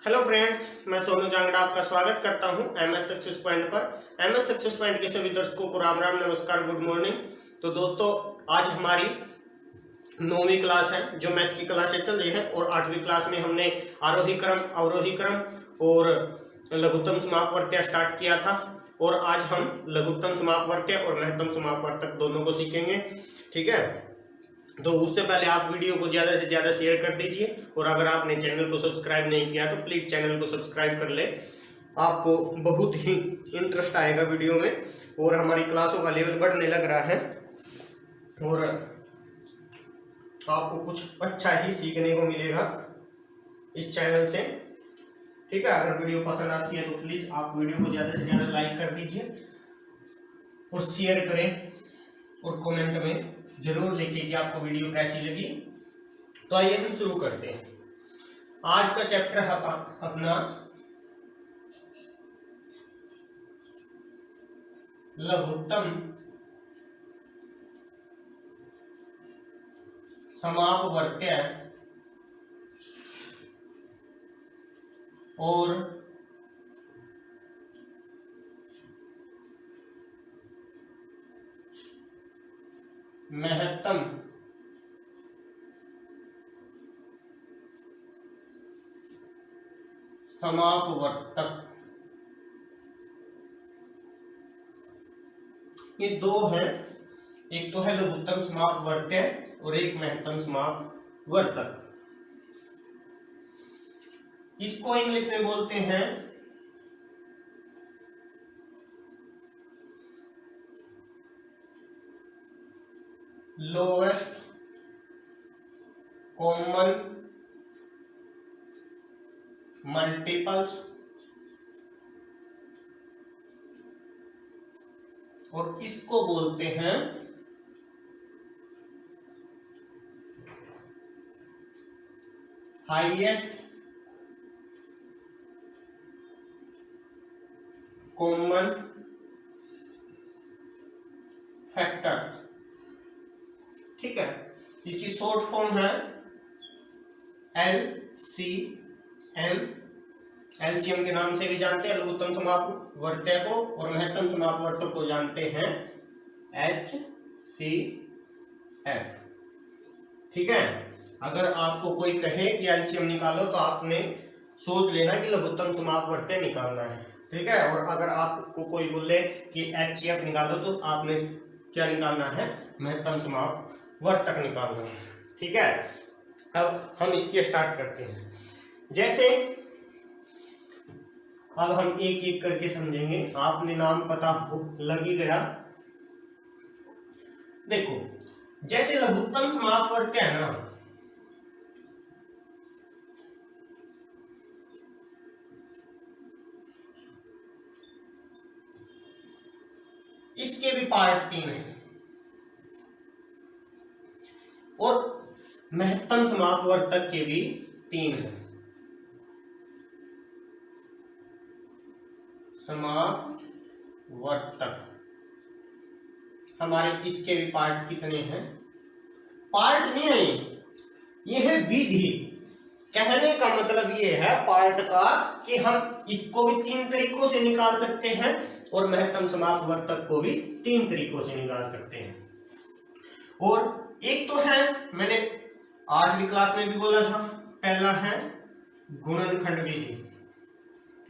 Hello friends, मैं सोनू जांगड़ा आपका स्वागत करता हूं एमएस सक्सेस पॉइंट पर। एमएस सक्सेस पॉइंट के सभी दर्शकों को राम राम, नमस्कार, गुड मॉर्निंग। तो दोस्तों, आज हमारी 9वीं क्लास है जो मैथ की क्लासें चल रही है और 8वीं क्लास में हमने आरोही क्रम, अवरोही क्रम और लघुत्तम समापवर्त्य स्टार्ट किया था और आज हम लघुत्तम समापवर्त्य और महत्तम समापवर्तक दोनों को सीखेंगे। ठीक है, तो उससे पहले आप वीडियो को ज़्यादा से ज़्यादा शेयर कर दीजिए और अगर आपने चैनल को सब्सक्राइब नहीं किया तो प्लीज़ चैनल को सब्सक्राइब कर ले। आपको बहुत ही इंटरेस्ट आएगा वीडियो में और हमारी क्लासों का लेवल बढ़ने लग रहा है और आपको कुछ अच्छा ही सीखने को मिलेगा इस चैनल से। ठीक है, अगर वीडियो पसंद आती है तो प्लीज़ आप वीडियो को ज़्यादा से ज़्यादा लाइक कर दीजिए और शेयर करें और कमेंट में जरूर लिखिए कि आपको वीडियो कैसी लगी। तो आइए हम शुरू करते हैं। आज का चैप्टर है अपना लघुत्तम समापवर्त्य और महत्तम समापवर्तक। ये दो हैं, एक तो है लघुत्तम समापवर्त्य और एक महत्तम समापवर्तक। इसको इंग्लिश में बोलते हैं लोवेस्ट कॉमन मल्टीपल्स और इसको बोलते हैं हाईएस्ट कॉमन फैक्टर्स। ठीक है, इसकी शॉर्ट फॉर्म है LCM। एलसीएम के नाम से भी जानते हैं लघुत्तम समापवर्त्य को और महत्तम समापवर्तक को जानते हैं HCF। ठीक है, अगर आपको कोई कहे कि एलसीएम निकालो तो आपने सोच लेना कि लघुत्तम समापवर्त्य निकालना है। ठीक है, और अगर आपको कोई बोले कि HCF निकालो तो आपने क्या निकालना है, महत्तम समापवर्तक निकालना है। ठीक है, अब हम इसकी स्टार्ट करते हैं। जैसे अब हम एक एक करके समझेंगे, आपने नाम पता लग ही गया। देखो, जैसे लघुत्तम समापवर्त्य है ना, इसके भी पार्ट 3 हैं और महत्तम समापवर्तक के भी 3 हैं। समापवर्तक हमारे इसके भी पार्ट कितने हैं? पार्ट नहीं है ये है विधि। कहने का मतलब ये है पार्ट का कि हम इसको भी 3 तरीकों से निकाल सकते हैं और महत्तम समापवर्तक को भी 3 तरीकों से निकाल सकते हैं। और एक तो है, मैंने 8वीं क्लास में भी बोला था, पहला है गुणनखंड विधि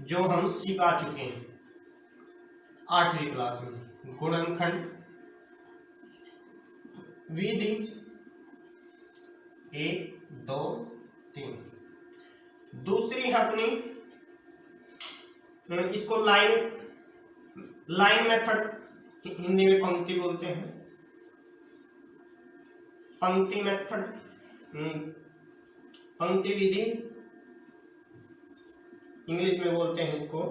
जो हम सिखा चुके हैं 8वीं क्लास में। गुणनखंड विधि 1 2 3। दूसरी है अपनी, इसको लाइन मेथड, हिंदी में पंक्ति बोलते हैं, पंक्ति मेथड, पंक्ति विधि, इंग्लिश में बोलते हैं इसको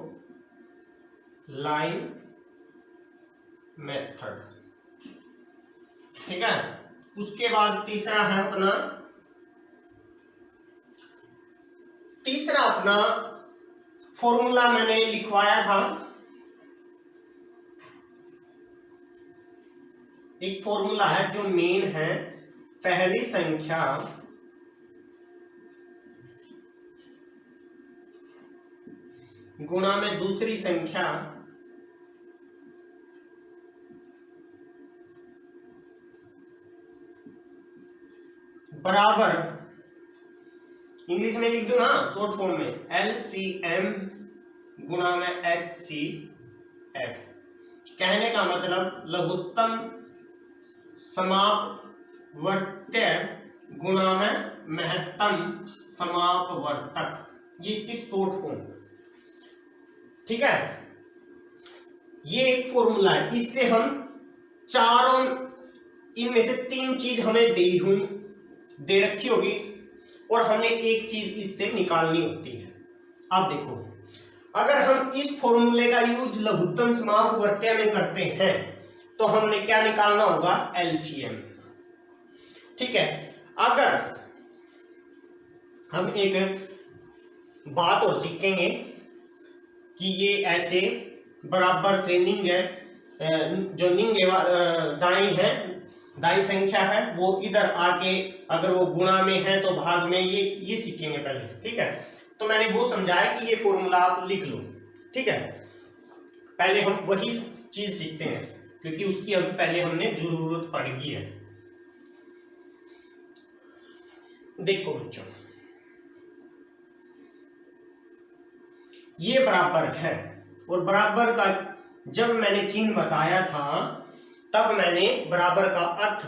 लाइन मेथड। ठीक है, उसके बाद तीसरा अपना फॉर्मूला मैंने लिखवाया था। एक फॉर्मूला है जो मेन है, पहली संख्या गुणा में दूसरी संख्या बराबर, इंग्लिश में लिख दो ना शॉर्ट फॉर्म में, LCM गुणा में HCF। कहने का मतलब लघुत्तम समापवर्त्य गुणा में महत्तम समापवर्तक, ये इसकी शॉर्ट फॉर्म। ठीक है, ये एक फॉर्मूला है, इससे हम चारों, इनमें से 3 चीज हमें दे रखी होगी और हमने एक चीज इससे निकालनी होती है। अब देखो, अगर हम इस फॉर्मूले का यूज लघुत्तम समापवर्त्य में करते हैं तो हमने क्या निकालना होगा, LCM। ठीक है, अगर हम एक बात और सीखेंगे कि ये ऐसे बराबर से निंग है, जो निंग दाई संख्या है वो इधर आके अगर वो गुणा में है तो भाग में, ये सीखेंगे पहले। ठीक है, तो मैंने वो समझाया कि ये फॉर्मूला आप लिख लो। ठीक है, पहले हम वही चीज सीखते हैं क्योंकि उसकी अभी पहले हमने जरूरत पड़ेगी है। देखो बच्चों, ये बराबर है, और बराबर का जब मैंने चिन्ह बताया था तब मैंने बराबर का अर्थ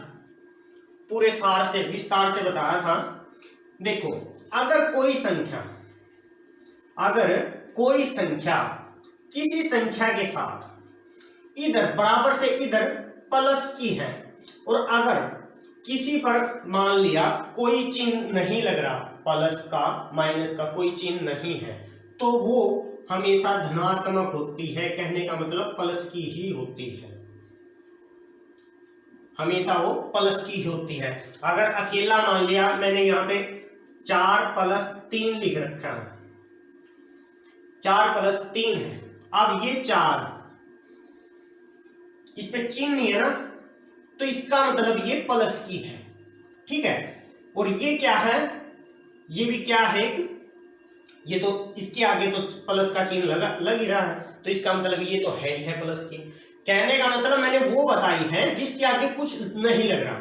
पूरे सार से विस्तार से बताया था। देखो, अगर कोई संख्या किसी संख्या के साथ इधर बराबर से इधर प्लस की है और अगर किसी पर मान लिया कोई चिन्ह नहीं लग रहा, प्लस का माइनस का कोई चिन्ह नहीं है, तो वो हमेशा धनात्मक होती है। कहने का मतलब प्लस की ही होती है, हमेशा वो प्लस की ही होती है। अगर अकेला मान लिया, मैंने यहाँ पे 4 + 3 लिख रखा है, 4 + 3 है। अब ये 4, इस पे चिन्ह नहीं है ना, तो इसका मतलब ये प्लस की है। ठीक है, और ये क्या है, ये भी क्या है, ये तो इसके आगे तो प्लस का चिन्ह लग ही रहा है, तो इसका मतलब ये तो है ही है प्लस की। कहने का मतलब मैंने वो बताई है जिसके आगे कुछ नहीं लग रहा।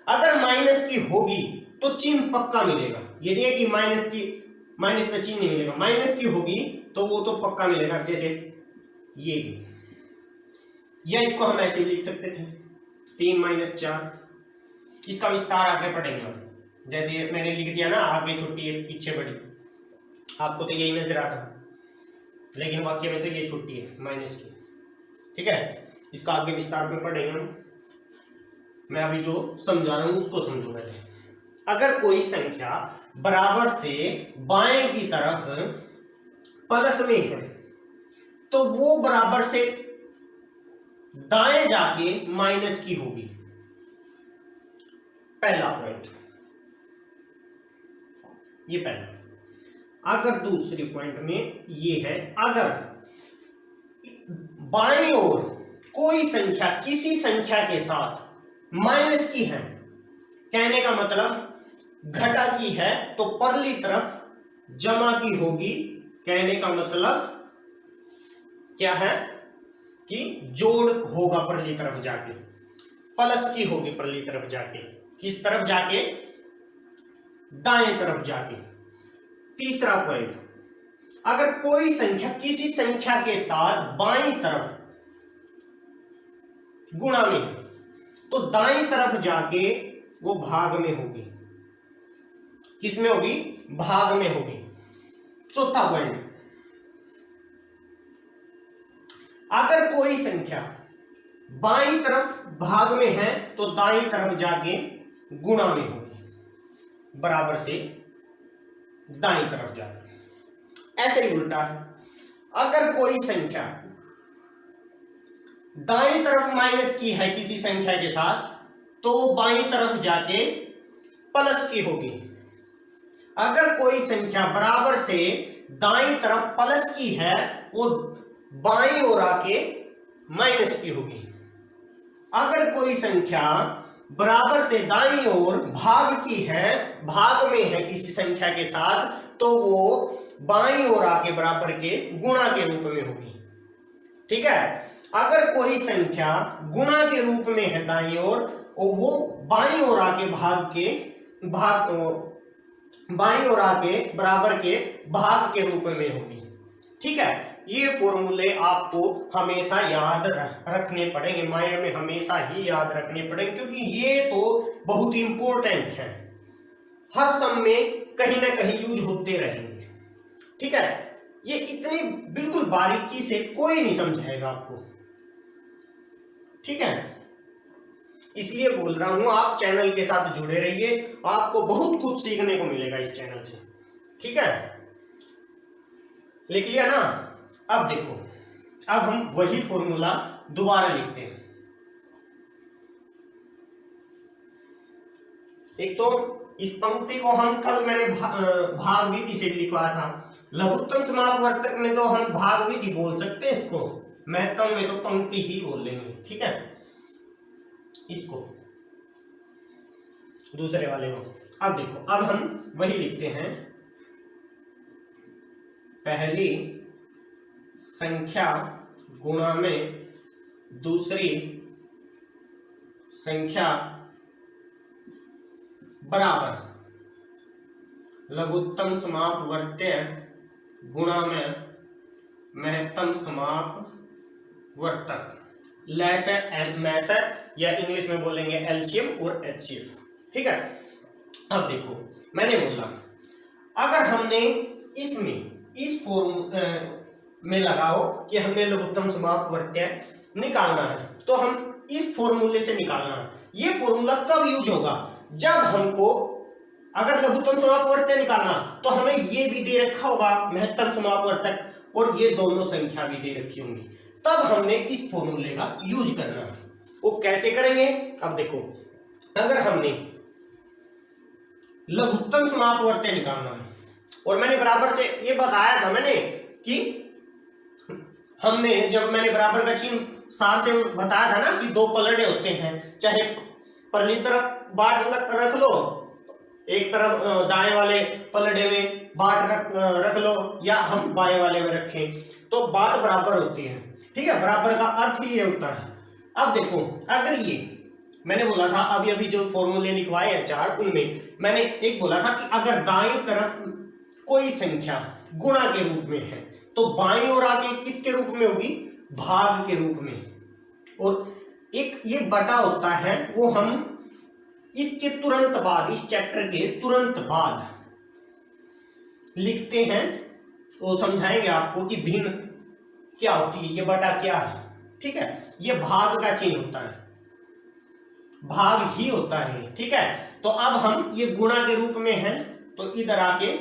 अगर माइनस की होगी तो चिन्ह पक्का मिलेगा, ये नहीं है कि माइनस में चिन्ह नहीं मिलेगा। माइनस की होगी तो वो तो पक्का मिलेगा, जैसे ये भी, या इसको हम ऐसे लिख सकते थे 3 - 4। इसका विस्तार आगे पढ़ेंगे हम, जैसे मैंने लिख दिया ना, आगे छोटी है पीछे बड़ी, आपको तो यही नजर आता है, लेकिन वाक्य में तो ये छोटी है माइनस की। ठीक है, इसका आगे विस्तार में पढ़ेंगे हम। मैं अभी जो समझा रहा हूं उसको समझो पहले। अगर कोई संख्या बराबर से बाएं की तरफ प्लस में है तो वो बराबर से दाएं जाके माइनस की होगी, पहला पॉइंट ये पहला। अगर दूसरी पॉइंट में ये है, अगर बाईं ओर कोई संख्या किसी संख्या के साथ माइनस की है, कहने का मतलब घटा की है तो परली तरफ जमा की होगी। कहने का मतलब क्या है कि जोड़ होगा परली तरफ जाके, प्लस की होगी परली तरफ जाके, किस तरफ जाके, दाएं तरफ जाके। तीसरा पॉइंट, अगर कोई संख्या किसी संख्या के साथ बाईं तरफ गुणा में है तो दाईं तरफ जाके वो भाग में होगी। किस में होगी, भाग में होगी। चौथा पॉइंट, अगर कोई संख्या बाईं तरफ भाग में है तो दाईं तरफ जाके गुणा में होगी, बराबर से दाईं तरफ जाके। ऐसे ही उल्टा है, अगर कोई संख्या दाईं तरफ माइनस की है किसी संख्या के साथ तो वो बाईं तरफ जाके प्लस की होगी। अगर कोई संख्या बराबर से दाईं तरफ प्लस की है वो बाईं ओर आके माइनस की होगी। अगर कोई संख्या बराबर से दाईं ओर भाग की है, भाग में है किसी संख्या के साथ, तो वो बाईं ओर आके बराबर के गुणा के रूप में होगी। ठीक है, अगर कोई संख्या गुणा के रूप में है दाईं ओर और वो बाईं ओर आके बाईं ओर आके बराबर के भाग के रूप में होगी। ठीक है, ये फॉर्मूले आपको हमेशा याद रखने पड़ेंगे, माइंड में हमेशा ही याद रखने पड़ेंगे, क्योंकि ये तो बहुत इंपॉर्टेंट है, हर सम में कहीं ना कहीं यूज होते रहेंगे। ठीक है, ये इतनी बिल्कुल बारीकी से कोई नहीं समझाएगा आपको। ठीक है, इसलिए बोल रहा हूं आप चैनल के साथ जुड़े रहिए, आपको बहुत कुछ सीखने को मिलेगा इस चैनल से। ठीक है, लिख लिया ना। अब देखो, अब हम वही फॉर्मूला दोबारा लिखते हैं। एक तो इस पंक्ति को हम कल मैंने भाग विधि से लिखवाया था, लघुत्तम समापवर्तक में तो हम भाग विधि बोल सकते हैं इसको, महत्तम में तो पंक्ति ही बोल लेंगे। ठीक है, इसको दूसरे वाले को। अब देखो, अब हम वही लिखते हैं, पहली संख्या गुणा में दूसरी संख्या बराबर लघुत्तम समापवर्त्य गुणा में महत्तम समापवर्तक, लेसर मैसर या इंग्लिश में बोलेंगे एलसीएम और एचसीएफ। ठीक है, अब देखो मैंने बोला अगर हमने इसमें इस फॉर्म में लगाओ कि हमने लघुत्तम समापवर्त्य निकालना है, तो हम इस फॉर्मूले से निकालना है। ये फॉर्मूला कब यूज होगा? जब हमको अगर लघुत्तम समापवर्त्य निकालना तो हमें ये भी दे रखा होगा महत्तम समापवर्तक और ये दोनों संख्या भी दे रखी होंगी, तब हमने इस फॉर्मूले का यूज करना है। वो कैसे करेंगे? अब देखो, अगर हमने लघुत्तम समापवर्त्य निकालना है और मैंने बराबर से ये बताया था मैंने कि हमने जब मैंने बराबर का चिन्ह सार से बताया था ना कि दो पलड़े होते हैं, चाहे परली तरफ बाट रख लो, एक तरफ दाएं वाले पलड़े में बाट रख लो, या हम बाएं वाले में रखें तो बात बराबर होती है। ठीक है, बराबर का अर्थ ही ये होता है। अब देखो, अगर ये मैंने बोला था अभी जो फॉर्मूले लिखवाए हैं चार, उनमें मैंने एक बोला था कि अगर दाईं तरफ कोई संख्या गुणा के रूप में है तो बाईं ओर आके किसके रूप में होगी? भाग के रूप में। और एक ये बटा होता है, वो हम इसके तुरंत बाद, इस चैप्टर के तुरंत बाद लिखते हैं, वो समझाएंगे आपको कि भिन्न क्या होती है, ये बटा क्या है। ठीक है, ये भाग का चिन्ह होता है, भाग ही होता है। ठीक है, तो अब हम ये गुणा के रूप में है तो इधर आके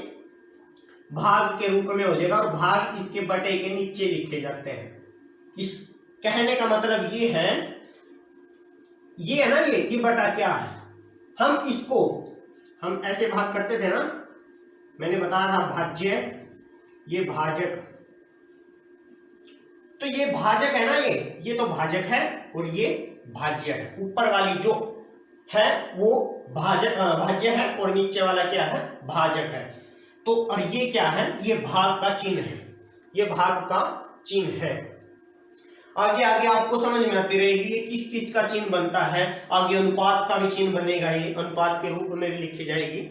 भाग के रूप में हो जाएगा और भाग इसके बटे के नीचे लिखे जाते हैं। इस कहने का मतलब ये है, ये है ना, ये बटा क्या है, हम इसको हम ऐसे भाग करते थे ना, मैंने बताया था भाज्य, ये भाजक, तो ये भाजक है ना, ये तो भाजक है और ये भाज्य है। ऊपर वाली जो है वो भाज्य है और नीचे वाला क्या है? भाजक है। तो और ये क्या है? ये भाग का चिन्ह है, ये भाग का चिन्ह है। आगे आगे आपको समझ में आती रहेगी किस किस का चिन्ह बनता है। आगे अनुपात का भी चिन्ह बनेगा, ये अनुपात के रूप में भी लिखी जाएगी,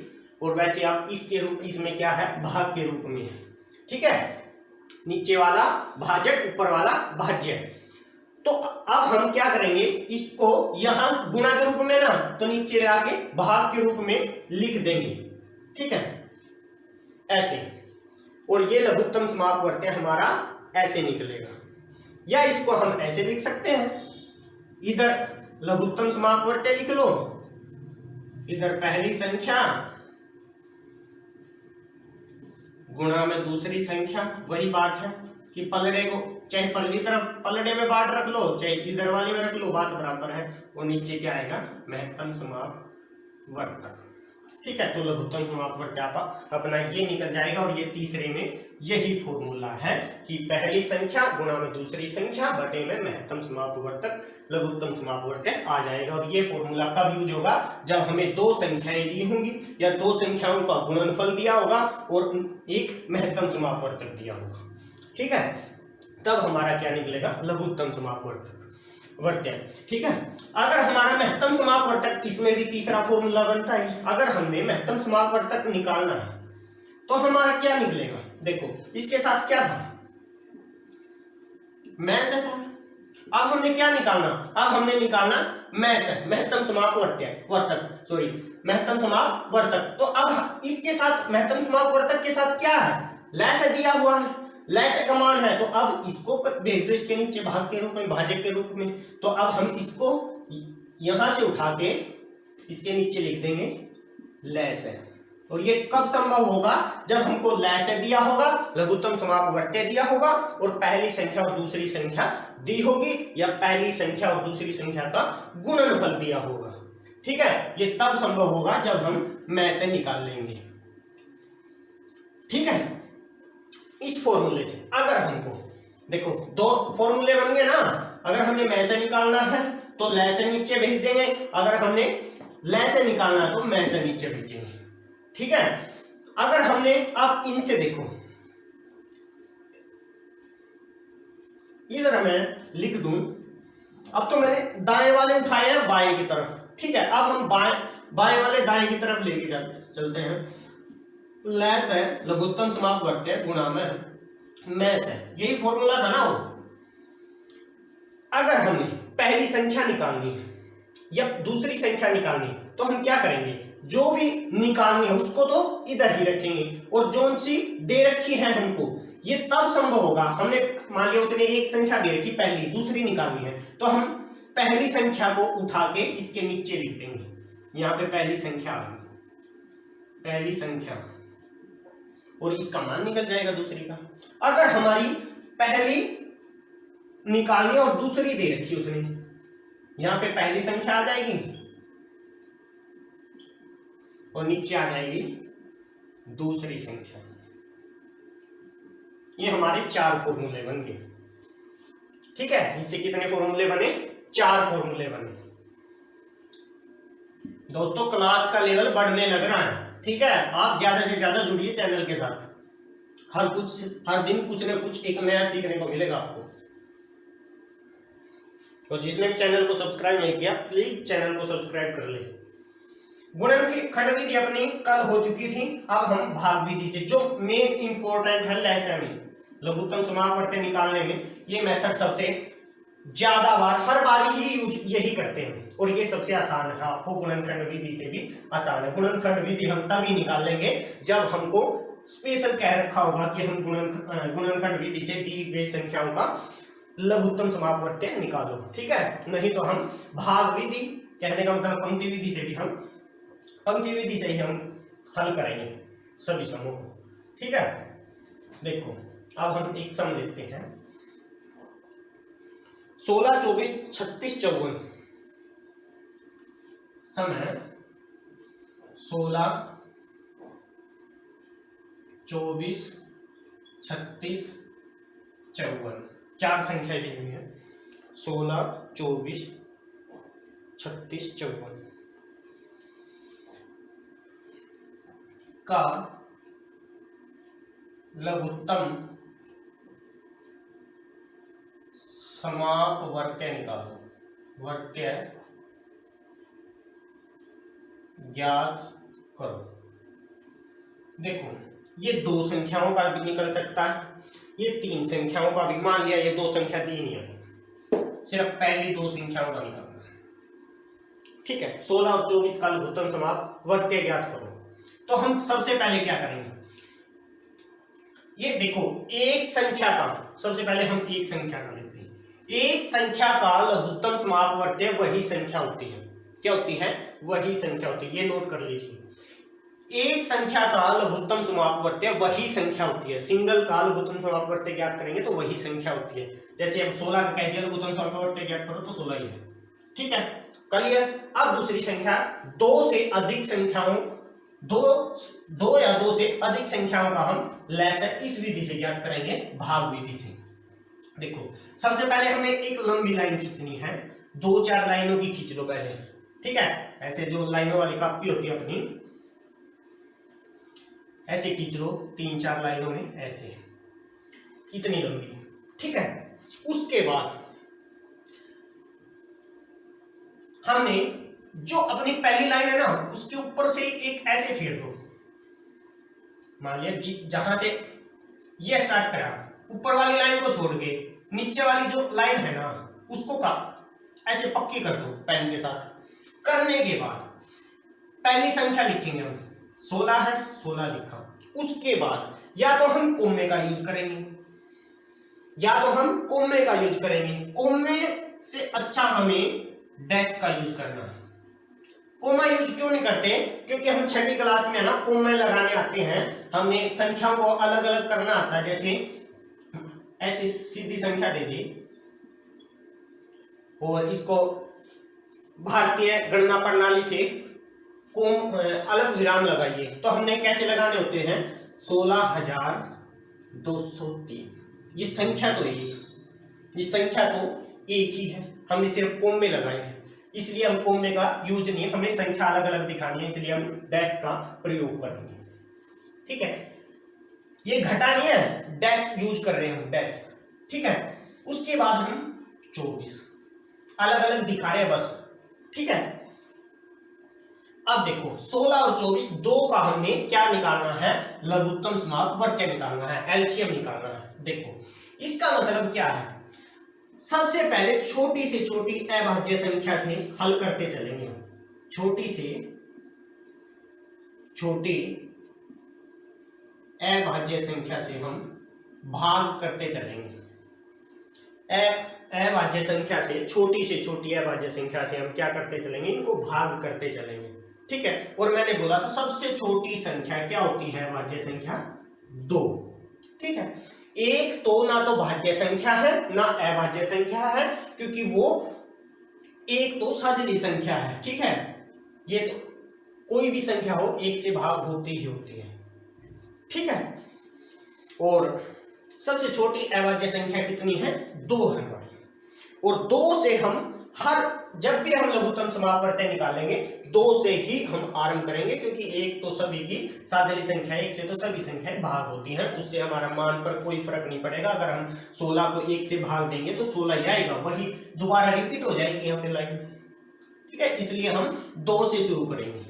और वैसे आप इसके रूप, इसमें क्या है? भाग के रूप में है। ठीक है, नीचे वाला भाजक, ऊपर वाला भाज्य। तो अब हम क्या करेंगे, इसको यहां गुणा के रूप में ना, तो नीचे आके भाग के रूप में लिख देंगे। ठीक है, ऐसे, और ये लघुत्तम समापवर्त्य हमारा ऐसे निकलेगा, या इसको हम ऐसे लिख सकते हैं, इधर लघुत्तम समापवर्त्य लिख लो, इधर पहली संख्या गुणा में दूसरी संख्या। वही बात है कि पलड़े को चाहे परली तरफ पलड़े में बाट रख लो, चाहे इधर वाले में रख लो, बात बराबर है। और नीचे क्या आएगा? महत्तम समापवर्तक। ठीक है, तो लघुत्तम समापवर्त्य अपना ये निकल जाएगा। और ये तीसरे में यही फॉर्मूला है कि पहली संख्या गुणा में दूसरी संख्या बटे में महत्तम समापवर्तक लघुत्तम समापवर्त्य आ जाएगा। और ये फॉर्मूला कब यूज होगा? जब हमें दो संख्याएं दी होंगी या दो संख्याओं का गुणनफल दिया होगा और एक महत्तम समापवर्तक दिया होगा। ठीक है, तब हमारा क्या निकलेगा? लघुत्तम समापवर्तक वर्त्य। ठीक है, अगर हमारा महत्तम समापवर्तक, इसमें भी तीसरा फॉर्मूला बनता है, अगर हमने महत्तम समापवर्तक निकालना है तो हमारा क्या निकलेगा? देखो, इसके साथ क्या था? मैं से था। अब हमने क्या निकालना? अब हमने निकालना मैं से, महत्तम समापवर्तक, सॉरी महत्तम समापवर्तक। तो अब इसके साथ महत्तम समापवर्तक के साथ क्या है? लय से दिया हुआ है, लय से का मान है, तो अब इसको भेज दो इसके नीचे भाग के रूप में, भाजक के रूप में। तो अब हम इसको यहां से उठा के इसके नीचे लिख देंगे लय से। और ये कब संभव होगा? जब हमको लय से दिया होगा, लघुत्तम समापवर्त्य दिया होगा और पहली संख्या और दूसरी संख्या दी होगी, या पहली संख्या और दूसरी संख्या का गुणनफल दिया होगा। ठीक है, ये तब संभव होगा जब हम मैं से निकाल लेंगे। ठीक है, इस फॉर्मूले से अगर हमको, देखो दो फॉर्मूले बन गए ना, अगर हमने मैं से निकालना है तो लय से नीचे भेजेंगे, अगर हमने लय से निकालना है तो मैं से नीचे भेजेंगे। ठीक है, अगर हमने अब इनसे देखो, इधर मैं लिख दूं, अब तो मैंने दाएं वाले उठाए हैं बाएं की तरफ। ठीक है, अब हम बाएं वाले दाएं की तरफ लेके चलते हैं। लय से लघुत्तम समापवर्त्य गुणा में मैं से, यही फॉर्मूला था ना वो। अगर हमने पहली संख्या निकालनी है या दूसरी संख्या निकालनी है तो हम क्या करेंगे? जो भी निकालनी है उसको तो इधर ही रखेंगे, और जो सी दे रखी है हमको, ये तब संभव होगा। हमने मान लिया उसने एक संख्या दे रखी, पहली, दूसरी निकालनी है, तो हम पहली संख्या को उठा के इसके नीचे लिख देंगे। यहां पे पहली संख्या आ गई, पहली संख्या, और इसका मान निकल जाएगा दूसरी का। अगर हमारी पहली निकालनी और दूसरी दे रखी उसने, यहां पे पहली संख्या आ जाएगी और नीचे आ जाएगी दूसरी संख्या। ये हमारे चार फॉर्मूले बन गए। ठीक है, इससे कितने फॉर्मूले बने? चार फॉर्मूले बने। दोस्तों, क्लास का लेवल बढ़ने लग रहा है। ठीक है, आप ज्यादा से ज्यादा जुड़िए चैनल के साथ। हर दिन कुछ न कुछ एक नया सीखने को मिलेगा आपको। तो जिसने भी चैनल को सब्सक्राइब नहीं किया, प्लीज चैनल को सब्सक्राइब कर ले। गुणनखंड विधि अपनी कल हो चुकी थी, अब हम भाग विधि से, जो मेन इंपॉर्टेंट है लय में लघुत्तम समापवर्त्य निकालने में, ये मेथड सबसे ज्यादा बार, हर बार ही यूज यही करते हैं, और ये सबसे आसान है। आपको गुणनखंड विधि से भी आसान है। गुणनखंड विधि हम तभी निकाल लेंगे जब हमको स्पेशल कह रखा होगा कि हम गुणनखंड विधि से दी गई संख्याओं का लघुत्तम समापवर्त्य निकालो। ठीक है, नहीं तो हम भाग विधि, कहने का मतलब पंक्ति विधि से ही हम हल करेंगे सभी समूह को। ठीक है, देखो अब हम एक सम लेते हैं। 16, 24, 36, 54 सम है। 16, 24, 36, 54 चार संख्याएं दी हुई है। 16, 24, 36, 54 का लघुत्तम समापवर्त्य निकालो। वर्त्य ज्ञात करो। देखो, ये दो संख्याओं का भी निकल सकता है, ये तीन संख्याओं का भी। मान लिया ये दो संख्या दी नहीं है, सिर्फ पहली दो संख्याओं का निकालना है। ठीक है, 16 और 24 का लघुत्तम समापवर्त्य ज्ञात करो। तो हम सबसे पहले क्या करेंगे? ये देखो, एक संख्या का, सबसे पहले हम एक संख्या का लेते हैं। एक संख्या का लघुत्तम समापवर्त्य वही संख्या होती है। क्या होती है? वही संख्या होती है। ये नोट कर लीजिए, एक संख्या का लघुत्तम समापवर्त्य वही संख्या होती है। सिंगल का लघुत्तम समापवर्त्य ज्ञात करेंगे तो वही संख्या होती है। जैसे अब 16 का कह दिया लघुत्तम समापवर्त्य ज्ञात करो तो 16 ही है। ठीक है, क्लियर। अब दूसरी संख्या, दो से अधिक संख्याओं दो या दो से अधिक संख्याओं का हम लसाअ इस विधि से ज्ञात करेंगे, भाग विधि से। देखो सबसे पहले हमें एक लंबी लाइन खींचनी है, 2-4 लाइनों की खींच लो पहले, ठीक है। ऐसे जो लाइनों वाली कॉपी होती है अपनी, ऐसे खींच लो 3-4 लाइनों में, ऐसे इतनी लंबी, ठीक है। उसके बाद हमने जो अपनी पहली लाइन है ना, उसके ऊपर से एक ऐसे फेर दो। मान लिया जहां से ये स्टार्ट करा, ऊपर वाली लाइन को छोड़ के नीचे वाली जो लाइन है ना, उसको ऐसे पक्की कर दो पेन के साथ। करने के बाद पहली संख्या लिखेंगे हम, 16 है, 16 लिखा। उसके बाद या तो हम कोमे का यूज करेंगे, या तो हम कोमे का यूज करेंगे। कोमे से अच्छा हमें डैश का यूज करना है। कोमा यूज क्यों नहीं करते? क्योंकि हम छठी क्लास में ना कोमे लगाने आते हैं, हमें संख्याओं को अलग अलग करना आता है। जैसे ऐसी सीधी संख्या दे दी और इसको भारतीय गणना प्रणाली से अलग विराम लगाइए, तो हमने कैसे लगाने होते हैं? 16,203। ये संख्या तो एक ही है, हमने सिर्फ कोमे लगाए हैं, इसलिए हम कोमे का यूज नहीं, हमें संख्या अलग अलग दिखानी है, इसलिए हम डैश का प्रयोग करेंगे, ठीक है। ये घटा नहीं है, डैश यूज कर रहे हैं हम, डैश, ठीक है। उसके बाद हम 24 अलग अलग दिखा रहे हैं बस, ठीक है। अब देखो 16 और 24 दो का हमने क्या निकालना है? लघुत्तम समाप्त वर्ग निकालना है, एलसीएम निकालना है। देखो इसका मतलब क्या है? सबसे पहले छोटी से छोटी अभाज्य संख्या से हल करते चलेंगे हम, छोटी से छोटी अभाज्य संख्या से हम भाग करते चलेंगे। अभाज्य संख्या से छोटी अभाज्य संख्या से हम क्या करते चलेंगे? इनको भाग करते चलेंगे, ठीक है। और मैंने बोला था सबसे छोटी संख्या क्या होती है? अभाज्य संख्या 2, ठीक है। एक तो ना तो भाज्य संख्या है ना अभाज्य संख्या है, क्योंकि वो एक तो साजली संख्या है, ठीक है। ये तो कोई भी संख्या हो एक से भाग होती ही होती है, ठीक है। और सबसे छोटी अभाज्य संख्या कितनी है? 2 है हमारी। और 2 से हम जब भी हम लघुत्तम समाप्त वर्ग निकालेंगे 2 से ही हम आरंभ करेंगे, क्योंकि एक तो सभी की साजली संख्या, एक से तो सभी संख्याएं भाग होती हैं, उससे हमारा मान पर कोई फर्क नहीं पड़ेगा। अगर हम 16 को 1 से भाग देंगे तो 16 ही आएगा, वही दोबारा रिपीट हो जाएगी हमारी लाइन, ठीक है। इसलिए हम 2 से शुरू करेंगे।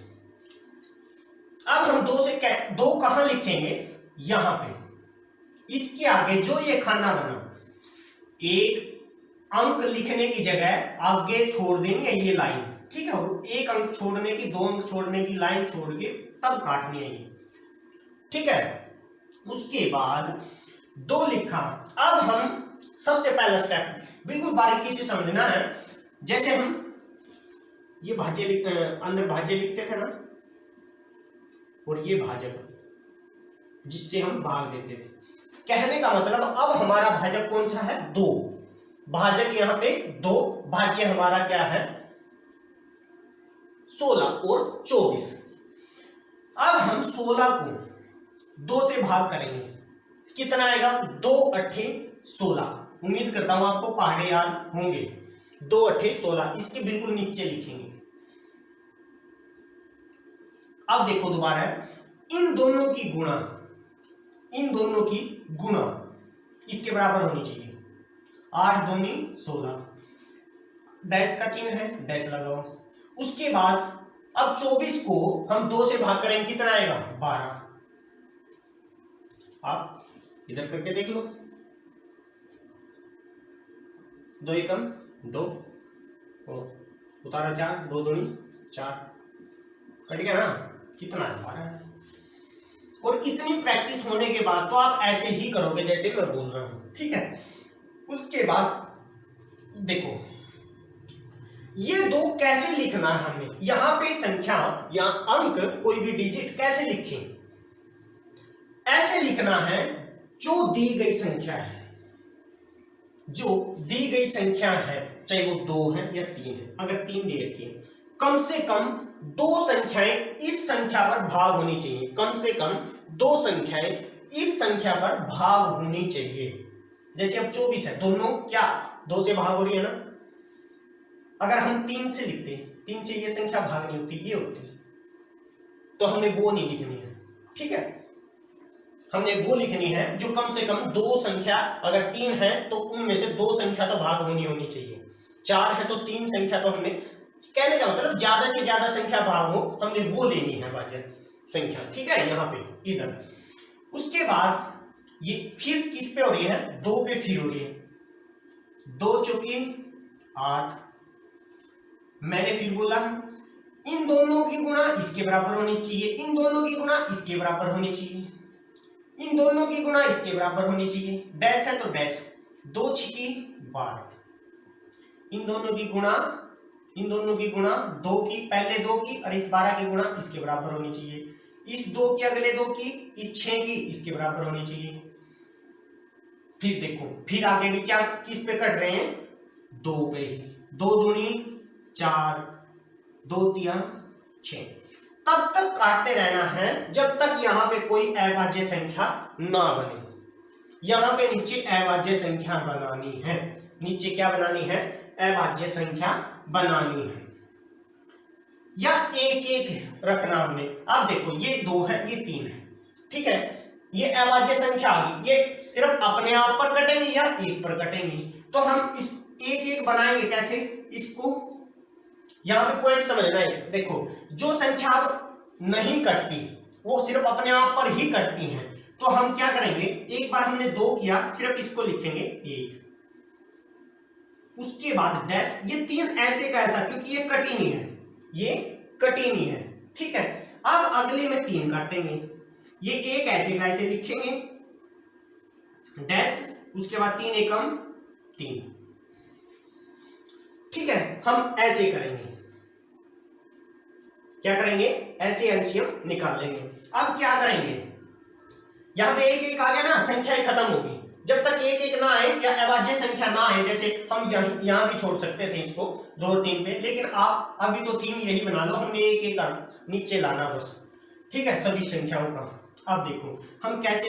अब हम 2 कहां लिखेंगे? यहां पे, इसके आगे जो ये खाना बना, एक अंक लिखने की जगह आगे छोड़ देनी है ये लाइन, ठीक है। और एक अंक छोड़ने की, 2 अंक छोड़ने की लाइन छोड़ के तब काटनी है ये, ठीक है। उसके बाद 2 लिखा। अब हम सबसे पहला स्टेप बिल्कुल बारीकी से समझना है। जैसे हम ये अंदर भाज्य लिखते थे ना, और ये भाजक जिससे हम भाग देते थे। कहने का मतलब अब हमारा भाजक कौन सा है? 2। भाजक यहाँ पे 2, भाज्य हमारा क्या है? 16 और 24। अब हम 16 को 2 से भाग करेंगे, कितना आएगा? 2 अट्ठे 16। उम्मीद करता हूं आपको पहाड़े याद होंगे। 2 अट्ठे 16, इसके बिल्कुल नीचे लिखेंगे। अब देखो दोबारा, इन दोनों की गुणा इसके बराबर होनी चाहिए। 8 दूनी 16, डैश का चिन्ह है, डैश लगाओ। उसके बाद अब 24 को हम 2 से भाग करेंगे, कितना आएगा? 12। आप इधर करके देख लो, 2 एकम 2, उतारा 4, 2 दूनी 4, कट गया ना? कितना है? 12 है। और इतनी प्रैक्टिस होने के बाद तो आप ऐसे ही करोगे जैसे मैं बोल रहा हूं, ठीक है। उसके बाद देखो ये 2 कैसे लिखना है हमें? यहां पे संख्या या अंक, कोई भी डिजिट कैसे लिखें? ऐसे लिखना है, जो दी गई संख्या है, चाहे वो 2 है या 3 है। अगर 3 दे रखी है, कम से कम दो संख्याएं इस संख्या पर भाग होनी चाहिए, कम से कम दो संख्याएं इस संख्या पर भाग होनी चाहिए। जैसे अब 24 है, दोनों क्या 2 से भाग हो रही है ना। अगर हम 3 से लिखते, 3 से ये संख्या भाग नहीं होती, ये होती, तो हमने वो नहीं लिखनी है। ठीक है, हमने वो लिखनी है जो कम से कम दो संख्या, अगर 3 है तो उनमें से 2 संख्या तो भाग होनी चाहिए, 4 है तो 3 संख्या, तो हमने कहने का मतलब ज्यादा से ज्यादा संख्या भाग हो, हमने वो लेनी है भाज्य संख्या। ठीक है, यहाँ पे इधर। उसके बाद ये फिर किस पे हो रही है, 2 पे फिर हो रही है, 2 चौकी 8। मैंने फिर बोला इन दोनों की गुणा इसके बराबर होनी चाहिए, इन दोनों की गुणा इसके बराबर होनी चाहिए, इन दोनों की गुणा इसके बराबर होनी चाहिए। डैश है तो डैश, 2 छिकी 12, इन दोनों की गुणा 2 की, पहले 2 की और इस 12 की गुणा इसके बराबर होनी चाहिए, इस 2 की अगले 2 की, इस 6 की इसके बराबर होनी चाहिए। फिर देखो, फिर आगे भी क्या किस पे कट रहे हैं, 2 पे ही, 2 दूनी 4, 2 तिया 6। तब तक काटते रहना है जब तक यहां पे कोई अभाज्य संख्या ना बने। यहां पे नीचे अभाज्य संख्या बनानी है, नीचे क्या बनानी है, अभाज्य संख्या बनानी है, या 1 रखना हमने। अब देखो ये 2 है, ये 3 है, ठीक है, ये अभाज्य संख्या आ गई, ये सिर्फ अपने आप पर कटेंगी या 1 पर कटेंगी। तो हम इस 1 बनाएंगे कैसे, इसको यहां पे पॉइंट समझना है। देखो जो संख्या नहीं कटती वो सिर्फ अपने आप पर ही कटती हैं, तो हम क्या करेंगे, एक बार हमने 2 किया, सिर्फ इसको लिखेंगे 1, उसके बाद डैश, ये 3 ऐसे का ऐसा, क्योंकि ये कटी नहीं है, ये कटी नहीं है। ठीक है, अब अगले में 3 काटेंगे, ये 1 ऐसे का ऐसे लिखेंगे डैश, उसके बाद 3 एकम 3। ठीक है, हम ऐसे करेंगे, क्या करेंगे, ऐसे एलसीएम निकाल लेंगे। अब क्या करेंगे, यहां पे 1 आ गया ना, संख्याएं खत्म होगी। जब तक 1 ना आए या अभाज्य संख्या ना आए, जैसे हम यहां भी छोड़ सकते थे इसको 2 और 3 पे, लेकिन आप अभी तो 3 यही बना लो, हमने 1 नीचे लाना बस। ठीक है, सभी संख्याओं का। अब देखो हम कैसे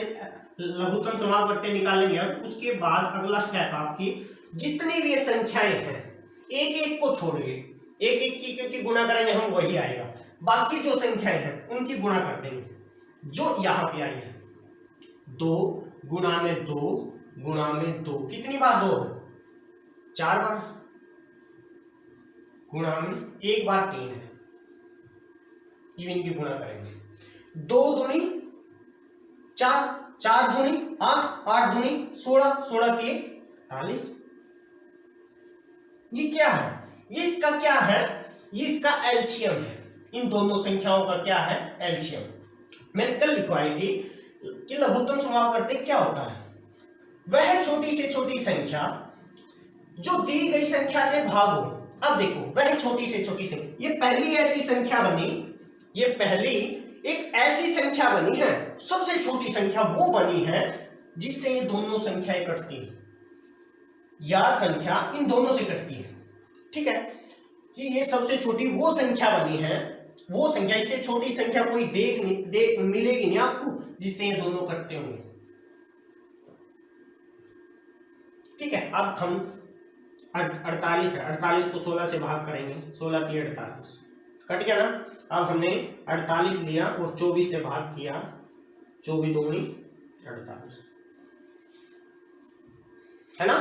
लघुत्तम समापवर्ती निकालेंगे। अब उसके बाद अगला स्टेप, आपकी जितनी भी संख्याएं हैं 1 को छोड़ के, 1 की क्योंकि गुणा करेंगे हम वही आएगा, बाकी जो संख्याएं हैं उनकी गुणा कर देंगे। जो यहां पे आई है 2 गुणा में 2 गुणा में 2, कितनी बार 2, 4 बार, गुणा में 1 बार 3 है, इनकी गुणा करेंगे। 2 दूनी 4, 4 दूनी 8, 8 दूनी 16, 16 के 48। ये क्या है, ये इसका क्या है, ये इसका एलसीएम है। इन दोनों संख्याओं का क्या है, एलसीएम। मैंने कल लिखवाई थी कि लघुत्तम समापवर्ती क्या होता है, वह छोटी से छोटी संख्या जो दी गई संख्या से भाग हो। अब देखो वह छोटी से छोटी संख्या, ये पहली ऐसी संख्या बनी, ये पहली एक ऐसी संख्या बनी है, सबसे छोटी संख्या वो बनी है जिससे ये दोनों संख्याएं कटती हैं, या संख्या इन दोनों से कटती है। ठीक है, कि ये सबसे छोटी वो संख्या बनी है, वो संख्या, इससे छोटी संख्या कोई मिलेगी नहीं आपको जिससे ये दोनों कटते होंगे। ठीक है, अब हम 48 है, 48 को 16 से भाग करेंगे, 16 की 48 कट गया ना। अब हमने 48 लिया और 24 से भाग किया, 24 दूनी 48 है ना।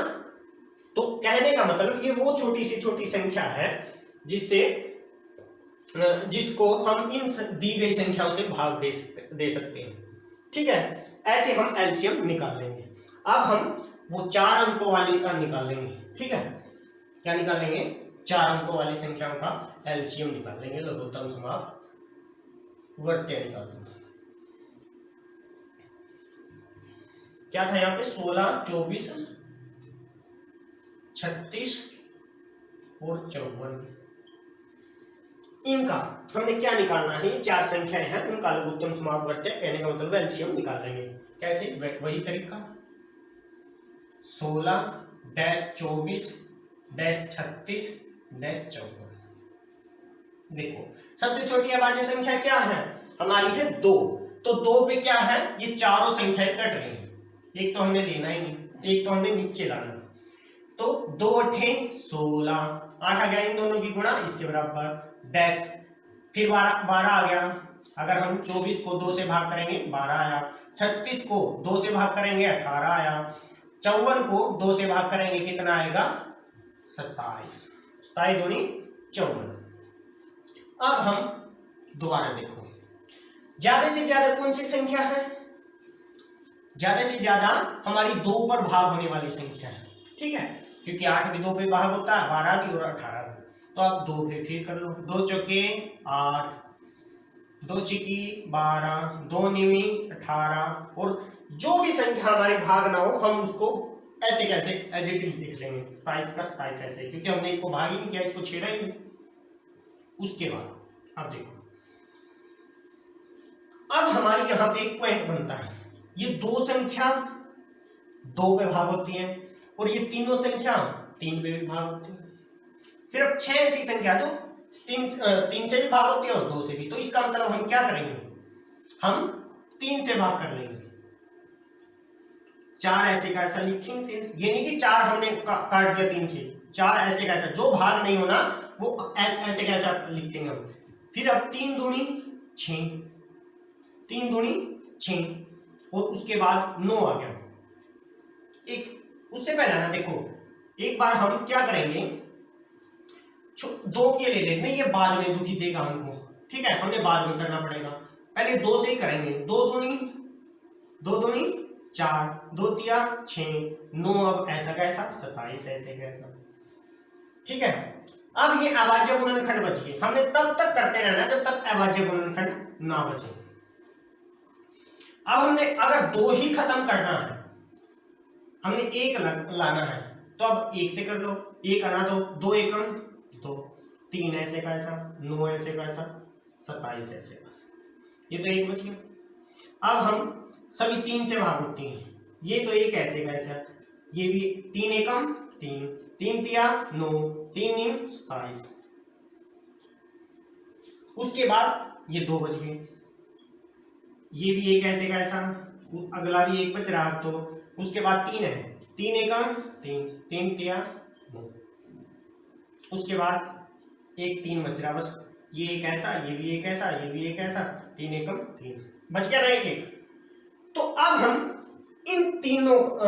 तो कहने का मतलब ये वो छोटी से छोटी संख्या है जिसको हम इन दी गई संख्याओं से भाग दे सकते हैं। ठीक है, ऐसे हम एलसीएम निकाल लेंगे। अब हम वो 4 अंकों वाली का निकाल लेंगे। ठीक है, क्या निकाल लेंगे, 4 अंकों वाली संख्याओं का एलसीएम निकाल लेंगे, लघुत्तम समापवर्ती निकाल लेंगे। क्या था यहाँ पे, 16, 24, 36 और 54, इनका हमने क्या निकालना है, 4 संख्याएं हैं, उनका लघुत्तम समापवर्ती, कहने का मतलब एलसीएम निकाल लेंगे। कैसे, वही तरीका, 16 -24 -36 -54, देखो सबसे छोटी अभाज्य संख्या क्या है हमारी, है 2। तो 2 पे क्या है, ये चारों संख्याएं कट रही हैं, एक तो हमने लेना ही नहीं, एक तो हमने नीचे लाना। तो 2 अठे 16, 8 आ गया इन दोनों की गुणा, इसके बराबर डैश, फिर 12 आ गया। अगर हम 24 को 2 से भाग करेंगे 12 आया, 36 को 2 से भाग करेंगे 18 आया, 54 को 2 से भाग करेंगे कितना आएगा 27, 27 दूनी 54। अब हम दोबारा देखो, ज्यादा से ज्यादा कौन सी संख्या है, ज्यादा से ज्यादा हमारी 2 पर भाग होने वाली संख्या है, ठीक है, क्योंकि 8 भी 2 पे भाग होता है, 12 भी और 18 भी। तो आप 2 पे फिर कर लो, 2 चौके 8, 2 चिकी 12, 2 निमी 18, और जो भी संख्या हमारे भाग ना हो हम उसको ऐसे कैसे एडजेक्टिव लिख लेंगे, 27 का 27 ऐसे, क्योंकि हमने इसको भाग ही नहीं किया, इसको छेड़ा ही नहीं। उसके बाद अब देखो, अब हमारी यहां पे एक पॉइंट बनता है, ये 2 संख्या 2 पे भाग होती है और ये तीनों संख्या 3 पे भी भाग होती है। सिर्फ 6 ऐसी संख्या जो 3 से भी भाग होती है और 2 से भी। तो इसका मतलब हम क्या करेंगे, हम 3 से भाग कर लेंगे, 4 ऐसे का ऐसा लिखेंगे। फिर ये नहीं कि 4 हमने काट दिया 3 से, 4 ऐसे का ऐसा, जो भाग नहीं होना वो ऐसे का ऐसा लिख देंगे हम। फिर अब 3 दूनी 6, 3 दूनी 6, और उसके बाद 9 आ गया। एक उससे पहले ना देखो, एक बार हम क्या करेंगे, 2 के ले लेते, ये बाद में दुखी देगा हमको, ठीक है, हमने बाद में करना पड़ेगा, पहले 2 से ही करेंगे। 2 दूनी 4, 2 तिया 6, 9, अब ऐसा कैसा 27 ऐसे कैसा, ठीक है। अब ये अभाज्य गुणनखंड बच गए, हमने तब तक करते रहना जब तक अभाज्य गुणनखंड ना बचे। अब हमने अगर 2 ही खत्म करना है, हमने 1 लाना है, तो अब 1 से कर लो, 1 आना दो, 2 एकम 2, 3 ऐसे का ऐसा, 9 ऐसे का ऐसा, 27 ऐसे का, ये तो 1 बच गया। अब हम सभी 3 से भाग होती हैं, ये तो 1 ऐसे का ऐसा, ये भी 3 एकम 3, 3 तिया 9, 3 नीम 27। उसके बाद ये 2 बच गए, ये भी 1 ऐसे का ऐसा, अगला भी 1 बच रहा, तो उसके बाद 3 है, 3 एकम 3, 3 तिया 9, उसके बाद 1 3 बच रहा, बस ये 1 ऐसा, ये भी 1 ऐसा, ये भी 1 ऐसा, 3 एकम 3 बच गया ना 1। तो अब हम इन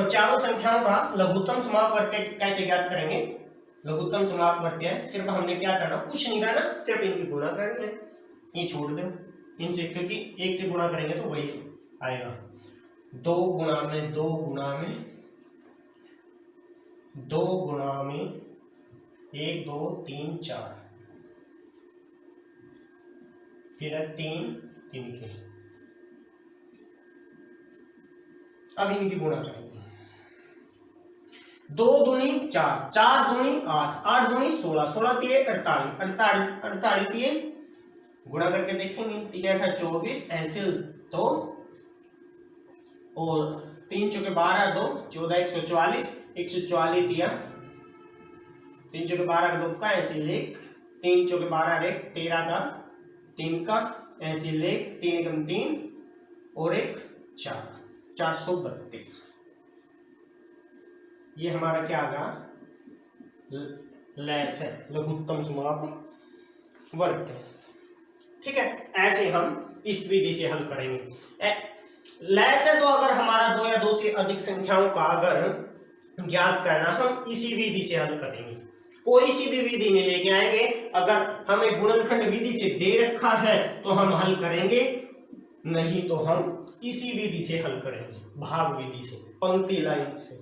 चारों संख्याओं का लघुत्तम समापवर्त्य कैसे ज्ञात करेंगे। लघुत्तम समापवर्त्य सिर्फ हमने क्या करना, कुछ नहीं करना, सिर्फ इनकी गुणा करनी है, ये छोड़ दो इनसे, क्योंकि 1 से गुणा करेंगे तो वही आएगा, 2 गुणा में 2 गुणा में 2 गुणा में 1 2 3 4, फिर 3 3 के, अब इनकी गुणा करेंगे, 2 दूनी 4, 4 दूनी 8, 8 दूनी 16, 16 तिये 48, 48 तिये गुणा करके देखेंगे, 3 8 24 ऐसे, तो और 3 चौके 12 2 14 144, 144 तिया 3 चौके 12 का 2 का ऐसे लेख, 3 चौके 12 रेख 13 का 3 का ऐसे लेख, 3 एकम 3 और 1 4, 432। ये हमारा क्या आ गया, लैस है, लघुत्तम समापवर्त्य, ठीक है। ऐसे हम इस विधि से हल करेंगे। लैस है तो अगर हमारा 2 या 2 से अधिक संख्याओं का अगर ज्ञात करना, हम इसी विधि से हल करेंगे, कोई सी भी विधि नहीं लेके आएंगे। अगर हमें गुणनखंड विधि से दे रखा है तो हम हल करेंगे, नहीं तो हम इसी विधि से हल करेंगे, भाग विधि से, पंक्ति लाइन से,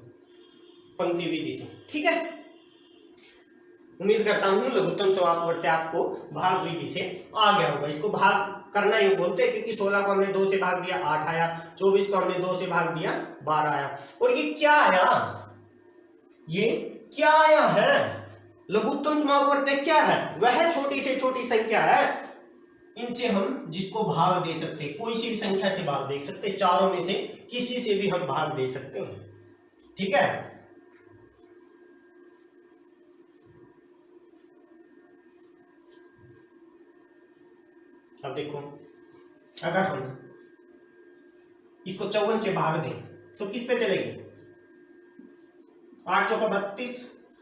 पंक्ति विधि से, ठीक है। उम्मीद करता हूं लघुत्तम समापवर्त्य आपको भाग विधि से आ गया होगा। इसको भाग करना ही बोलते हैं, क्योंकि 16 को हमने 2 से भाग दिया 8 आया, 24 को हमने 2 से भाग दिया 12 आया, और ये क्या आया, ये क्या आया है, लघुत्तम समापवर्त्य क्या है, वह छोटी से छोटी संख्या है, इनसे हम जिसको भाग दे सकते हैं, कोई सी भी संख्या से भाग दे सकते हैं, चारों में से किसी से भी हम भाग दे सकते हैं, ठीक है। अब देखो, अगर हम इसको 54 से भाग दें तो किस पे चलेगी? 8 चौका 32,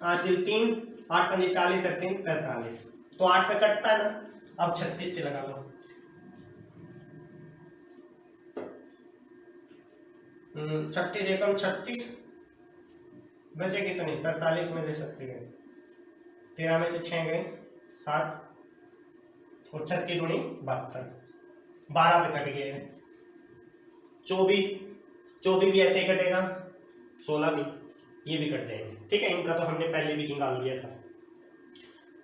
8 से 3, 8 पंजे 40, 3 43, तो 8 पे कटता है ना। अब 36 से लगा लो। 36 एकम 36, बचे कितने? 43 में दे सकते हैं, 13 में से 6 गए 7, और 36 दूनी 72, 12 पे कट गए। 24 भी ऐसे ही कटेगा, 16 भी, ये भी कट जाएंगे। ठीक है, इनका तो हमने पहले भी निकाल दिया था।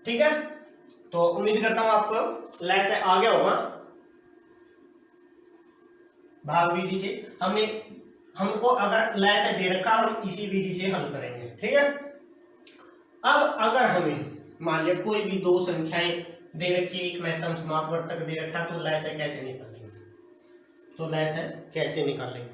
ठीक है, तो उम्मीद करता हूं आपको लय से आ गया होगा। भाग विधि से हमको अगर लय से दे रखा, हम इसी विधि से हल करेंगे। ठीक है, अब अगर हमें मान लिया कोई भी दो संख्याएं दे रखी है, एक महत्तम समापवर्तक दे रखा, तो लय से कैसे निकालेंगे? तो लय से कैसे निकालेंगे?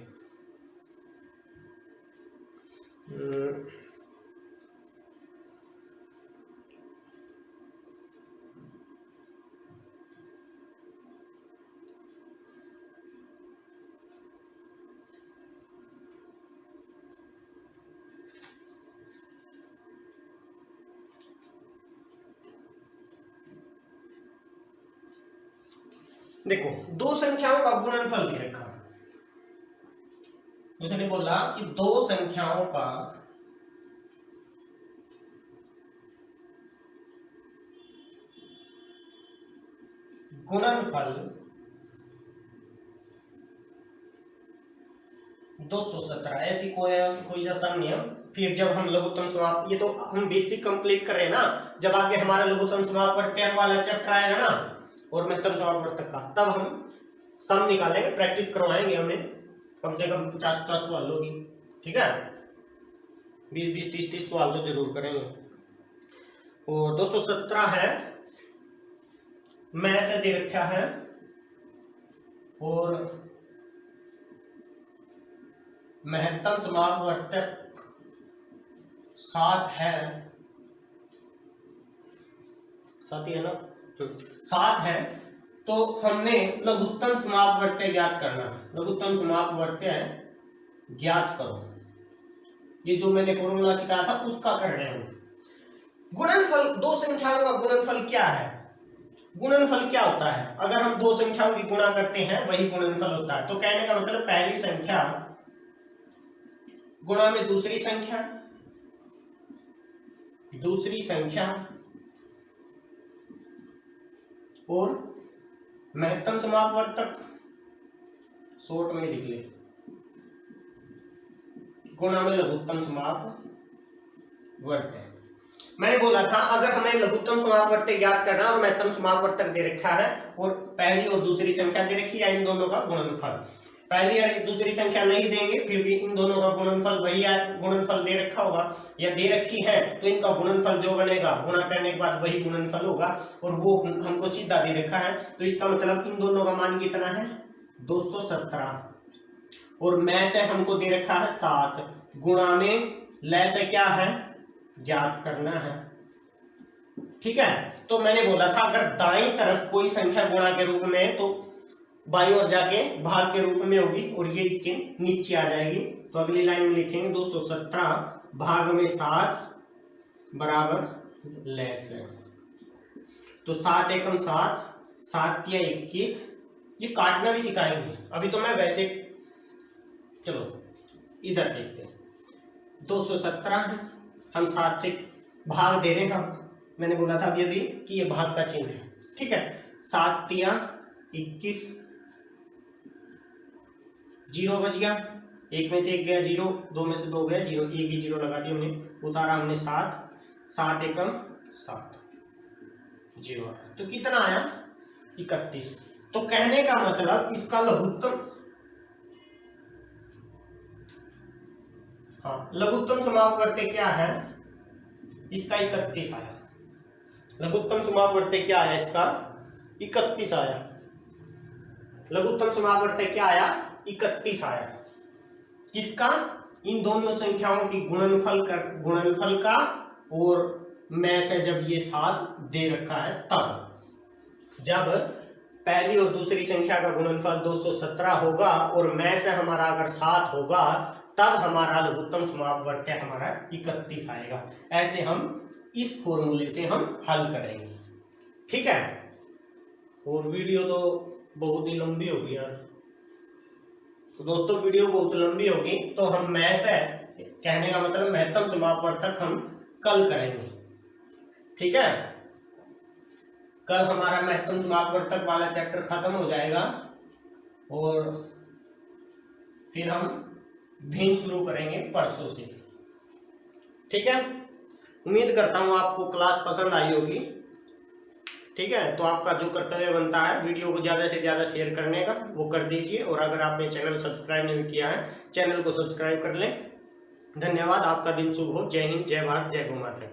देखो, दो संख्याओं का गुणनफल दे रखा, उसने बोला कि दो संख्याओं का गुणनफल 217, ऐसी कोई सा सम नियम। फिर जब हम लघुत्तम समाप, ये तो हम बेसिक कंप्लीट कर रहे हैं ना, जब आगे हमारा लघुत्तम समापवर्तक वाला चैप्टर आएगा ना और महत्तम समापवर्तक का, तब हम सम निकालेंगे, प्रैक्टिस करवाएंगे हमें कम से कम 50-50 सवाल होगी। ठीक है, 20-20, 30-30 सवाल तो जरूर करेंगे। और 217 है, मैं से दे रखा है, और महत्तम समापवर्तक 7 है, 7 ही है ना, 7 है। तो हमने लघुत्तम समापवर्तक ज्ञात करना है। लघुत्तम समापवर्तक ज्ञात करो, ये जो मैंने फॉर्मूला सिखाया था उसका करना है। गुणनफल, दो संख्याओं का गुणनफल क्या है? गुणनफल क्या होता है? अगर हम दो संख्याओं की गुणा करते हैं वही गुणनफल होता है। तो कहने का मतलब पहली संख्या गुणा में दूसरी संख्या, दूसरी संख्या और महत्तम समापवर्तक, शॉर्ट में लिख ले, गुणा में लघुत्तम समापवर्तक। मैंने बोला था अगर हमें लघुत्तम समापवर्तक ज्ञात करना और महत्तम समापवर्तक दे रखा है और पहली और दूसरी संख्या दे रखी है, इन दोनों का गुणनफल, पहली और दूसरी संख्या नहीं देंगे फिर भी इन दोनों का गुणनफल वही गुणनफल दे रखा होगा या दे रखी है, तो इनका गुणनफल जो बनेगा गुणा करने के बाद वही गुणनफल होगा, और वो हमको सीधा दे रखा है। तो इसका मतलब इन दोनों का मान कितना है? 217, और मैं से हमको दे रखा है 7, गुणा में लय से क्या है? ज्ञात करना है। ठीक है, तो मैंने बोला था अगर दाईं तरफ कोई संख्या गुणा के रूप में है तो बाईं ओर जाके भाग के रूप में होगी और ये इसके नीचे आ जाएगी। तो अगली लाइन में लिखेंगे 217 भाग में 7 बराबर लय से। तो 7 एकम 7, 7 या 21, ये काटना भी सिखाएंगे। अभी तो मैं वैसे, चलो इधर देखते हैं। 217 है, हम 7 से भाग दे रहे हैं। मैंने बोला था अभी कि ये भाग का चिन्ह है। ठीक है, 7 तिया 21, 0 बच गया, 1 में से 1 गया 0, 2 में से 2 गया 0, 1 ही 0 लगा दिया हमने, उतारा हमने 7, 7 एकम 7, 0। तो कितना आया? 31। तो कहने का मतलब इसका लघुत्तम, हाँ, लघुत्तम समापवर्तक क्या है? इसका 31 आया। लघुत्तम समापवर्तक क्या आया? इसका 31 आया। लघुत्तम समापवर्तक क्या आया? 31 आया। किसका? इन दोनों संख्याओं की गुणनफल का, और मैं से जब ये 7 दे रखा है तब, जब पहली और दूसरी संख्या का गुणनफल 217 होगा और में से हमारा अगर 7 होगा तब हमारा लघुत्तम समापवर्त्य हमारा 31 आएगा। ऐसे हम इस फॉर्मूले से हम हल करेंगे, ठीक है। और वीडियो तो बहुत ही लंबी होगी यार, तो दोस्तों वीडियो बहुत लंबी होगी तो हम में से, कहने का मतलब महत्तम समापवर्तक हम कल करेंगे, ठीक है। कल हमारा महत्तम समापवर्तक वाला चैप्टर खत्म हो जाएगा और फिर हम भिन्न शुरू करेंगे परसों से, ठीक है। उम्मीद करता हूँ आपको क्लास पसंद आई होगी, ठीक है। तो आपका जो कर्तव्य बनता है वीडियो को ज़्यादा से ज़्यादा शेयर करने का वो कर दीजिए, और अगर आपने चैनल सब्सक्राइब नहीं किया है चैनल को सब्सक्राइब कर लें। धन्यवाद, आपका दिन शुभ हो। जय हिंद, जय भारत, जय गौ माता।